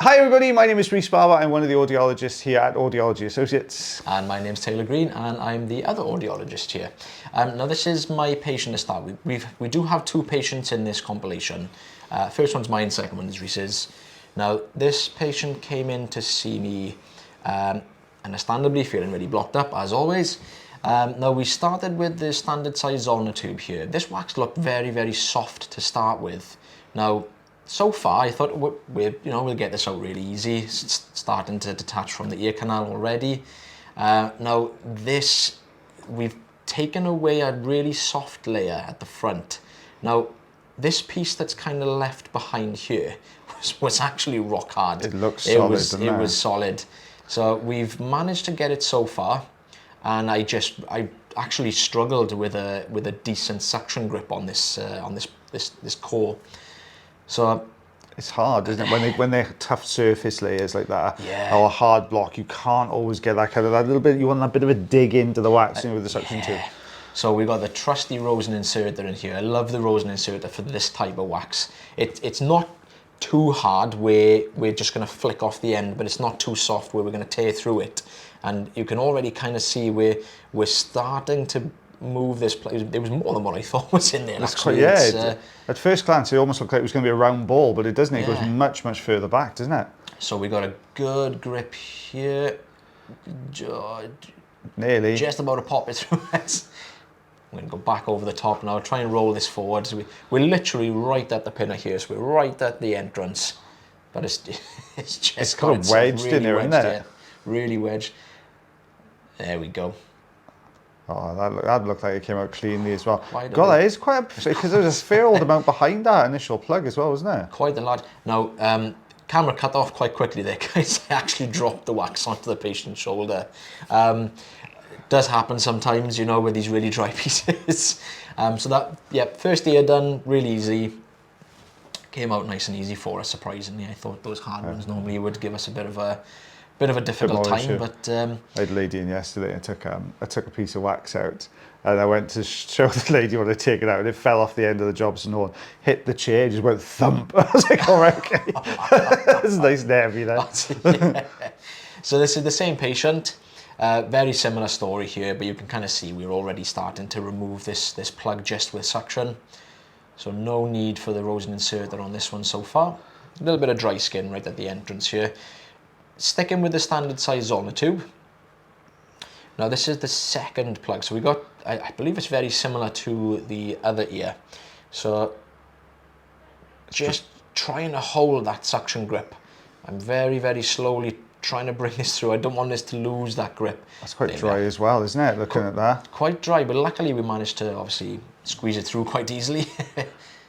Hi everybody, my name is Rhys Barber. I'm one of the audiologists here at Audiology Associates. And my name's Taylor Green, and I'm the other audiologist here. Now this is my patient to start with. We do have two patients in this compilation. First one's mine, second one is Rhys's. Now this patient came in to see me, understandably feeling really blocked up as always. Now we started with the standard size Zollner tube here. This wax looked very, very soft to start with. Now, so far I thought we'll get this out really easy. It's starting to detach from the ear canal already. Now this, we've taken away a really soft layer at the front. Now this piece that's kind of left behind here was actually rock hard. It looks solid, it was solid. So we've managed to get it so far, and I actually struggled with a decent suction grip on this core. So it's hard, isn't it? When they're tough surface layers like that, yeah, or a hard block, you can't always get that kind of, that little bit, you want that bit of a dig into the waxing with the suction tube. So we've got the trusty Rosen inserter in here. I love the Rosen inserter for this type of wax. It's not too hard where we're just going to flick off the end, but it's not too soft where we're going to tear through it. And you can already kind of see where we're starting to move this place. There was more than what I thought was in there. Actually, at first glance, it almost looked like it was going to be a round ball, but it doesn't. It goes much, much further back, doesn't it? So we got a good grip here. Nearly. Just about to pop it through it. I'm going to go back over the top now, try and roll this forward. So we're literally right at the pinner here, so we're right at the entrance. But it's just it's kind of wedged really in there, isn't it? Really wedged. There we go. Oh, that looked like it came out cleanly as well. God, that is quite because there was a fair old amount behind that initial plug as well, wasn't there? Quite a lot. Now, camera cut off quite quickly there, guys. I actually dropped the wax onto the patient's shoulder. It does happen sometimes, you know, with these really dry pieces. So that, yeah, first ear done, really easy. Came out nice and easy for us, surprisingly. I thought those hard ones normally would give us a bit of a difficult time, but I had a lady in yesterday and I took a piece of wax out, and I went to show the lady what I'd taken out, and it fell off the end of the Job Snore, hit the chair, just went thump. I was like, all right, okay. It's nice and heavy then. Yeah. So this is the same patient, very similar story here, but you can kind of see we're already starting to remove this plug just with suction. So no need for the Rosen inserter on this one so far. A little bit of dry skin right at the entrance here. Sticking with the standard size Zollner tube. Now this is the second plug. So we got, I believe it's very similar to the other ear. So just trying to hold that suction grip. I'm very, very slowly trying to bring this through. I don't want this to lose that grip. That's quite dry as well, isn't it? Looking at that. Quite dry, but luckily we managed to obviously squeeze it through quite easily.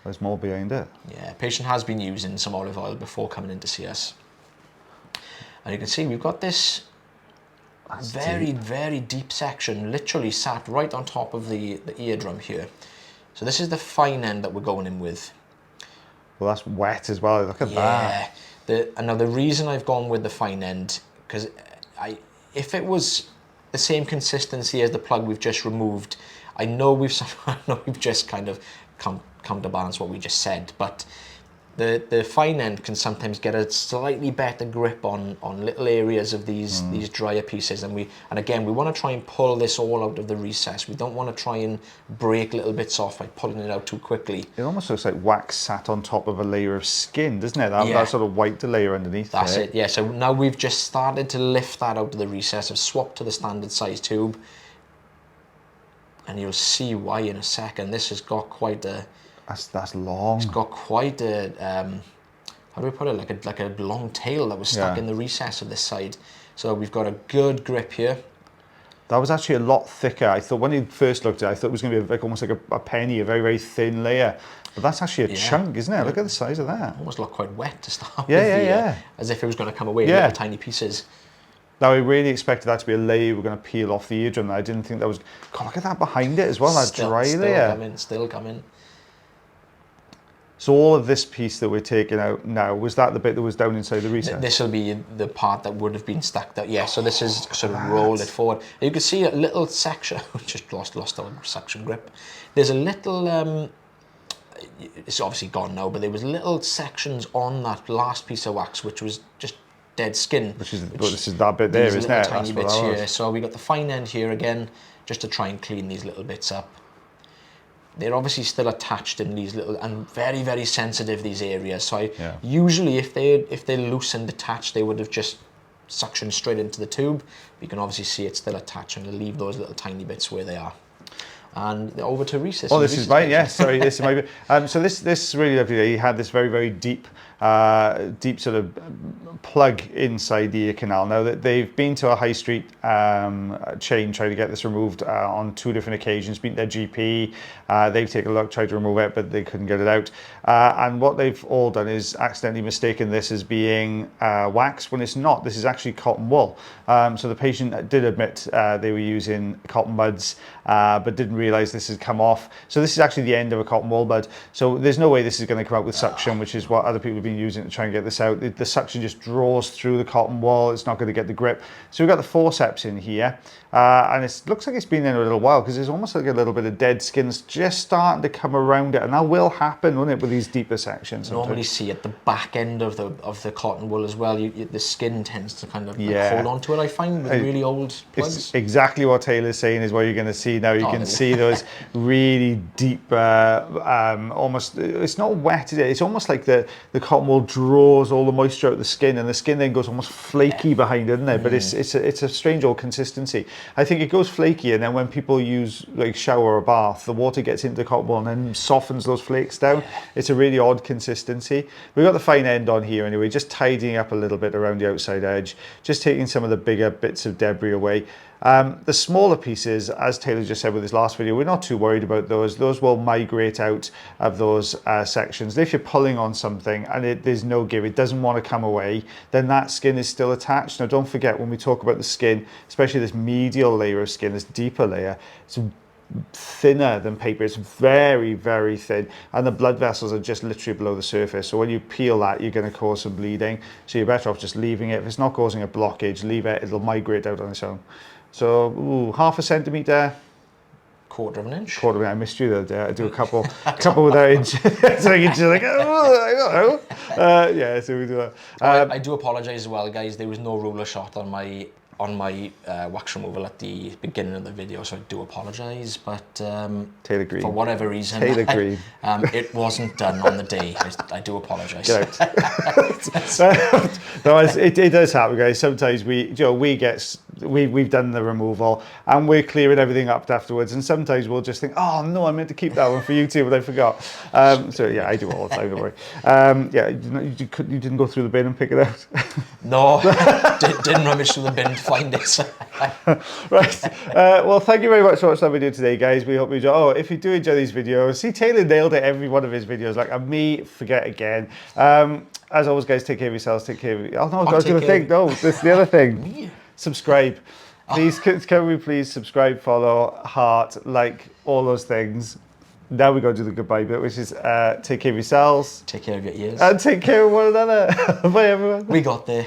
There's more behind it. Yeah, patient has been using some olive oil before coming in to see us. And you can see we've got this very deep section literally sat right on top of the eardrum here. So this is the fine end that we're going in with. Well, that's wet as well. Look at that. Now the reason I've gone with the fine end, because if it was the same consistency as the plug we've just removed, I know we've just kind of come to balance what we just said, but the fine end can sometimes get a slightly better grip on little areas of these drier pieces, and again we want to try and pull this all out of the recess. We don't want to try and break little bits off by pulling it out too quickly. It almost looks like wax sat on top of a layer of skin, doesn't it? That sort of white layer underneath. That's it. Yeah. So now we've just started to lift that out of the recess. I've swapped to the standard size tube, and you'll see why in a second. This has got quite a. That's long. It's got quite a, how do we put it, like a long tail that was stuck in the recess of this side. So we've got a good grip here. That was actually a lot thicker. I thought when you first looked at it, I thought it was going to be almost like a penny, a very, very thin layer. But that's actually a chunk, isn't it? Look at the size of that. Almost looked quite wet to start with. Yeah. As if it was going to come away in little tiny pieces. Now, I really expected that to be a layer we're going to peel off the eardrum. I didn't think that was... God, look at that behind it as well, that dry layer. Still coming. So all of this piece that we're taking out now, was that the bit that was down inside the recess? This will be the part that would have been stacked out. Yeah, so this is sort of rolled it forward. You can see a little section, just lost our suction grip. There's a little it's obviously gone now, but there was little sections on that last piece of wax which was just dead skin. This is that bit there, isn't it? Tiny bits here. So we got the fine end here again, just to try and clean these little bits up. They're obviously still attached in these little, and very, very sensitive, these areas. So usually if they're loose and detached, they would have just suctioned straight into the tube. But you can obviously see it's still attached, and to leave those little tiny bits where they are. And over to Rhys. Oh, this is mine. Yes, sorry, this is my. So this is really lovely. He had this very, very deep sort of plug inside the ear canal. Now that they've been to a high street chain trying to get this removed on 2 different occasions, been to their GP, they've taken a look, tried to remove it, but they couldn't get it out. And what they've all done is accidentally mistaken this as being wax when it's not. This is actually cotton wool. So the patient did admit they were using cotton buds, but didn't realise this had come off. So this is actually the end of a cotton wool bud. So there's no way this is going to come out with suction, which is what other people have been using to try and get this out. The suction just draws through the cotton wool. It's not going to get the grip. So we've got the forceps in here, and it looks like it's been in a little while because there's almost like a little bit of dead skin that's just starting to come around it, and that will happen, won't it, with these deeper sections? Normally see at the back end of the cotton wool as well, the skin tends to kind of like hold on to it, I find, with really old plugs. It's exactly what Taylor's saying is what you're going to see now. You can see those really deep, almost, it's not wet, is it? It's almost like the cotton wool draws all the moisture out of the skin, and the skin then goes almost flaky behind it, isn't it? But it's a strange old consistency. I think it goes flaky, and then when people use like shower or bath, the water gets into the cotton wool and then softens those flakes down. It's a really odd consistency. We've got the fine end on here anyway, just tidying up a little bit around the outside edge, just taking some of the bigger bits of debris away. The smaller pieces, as Taylor just said with his last video, we're not too worried about those. Those will migrate out of those sections. If you're pulling on something and there's no give, it doesn't want to come away, then that skin is still attached. Now don't forget, when we talk about the skin, especially this medial layer of skin, this deeper layer, it's thinner than paper. It's very, very thin, and the blood vessels are just literally below the surface. So when you peel that, you're going to cause some bleeding. So you're better off just leaving it. If it's not causing a blockage, leave it. It'll migrate out on its own. So, 1/2 centimetre. 1/4 of an inch. 1/4 of an inch. I missed you the other day. I do a couple without inch. So you just like, oh, I don't know. Yeah, so we do that. I do apologise as well, guys. There was no ruler shot on my wax removal at the beginning of the video, so I do apologise, but Taylor Green. For whatever reason, Taylor Green. It wasn't done on the day. I do apologise. Get out. No, it does happen, guys. Sometimes we've done the removal and we're clearing everything up afterwards, and sometimes we'll just think, oh no, I meant to keep that one for YouTube, but I forgot. So yeah, I do it all the time, don't worry. Yeah, you didn't go through the bin and pick it out? No, didn't rummage through the bin to find it. Right. Well, thank you very much for watching that video today, guys. We hope you enjoy. Oh, if you do enjoy these videos, see, Taylor nailed it every one of his videos. Like, and me, forget again. As always, guys, take care of yourselves. Take care of you. Oh no, I was going to think. No, that's the other thing. Subscribe. Please, can we please subscribe, follow, heart, like, all those things. Now we got to do the goodbye bit, which is take care of yourselves. Take care of your ears. And take care of one another. Bye, everyone. We got there.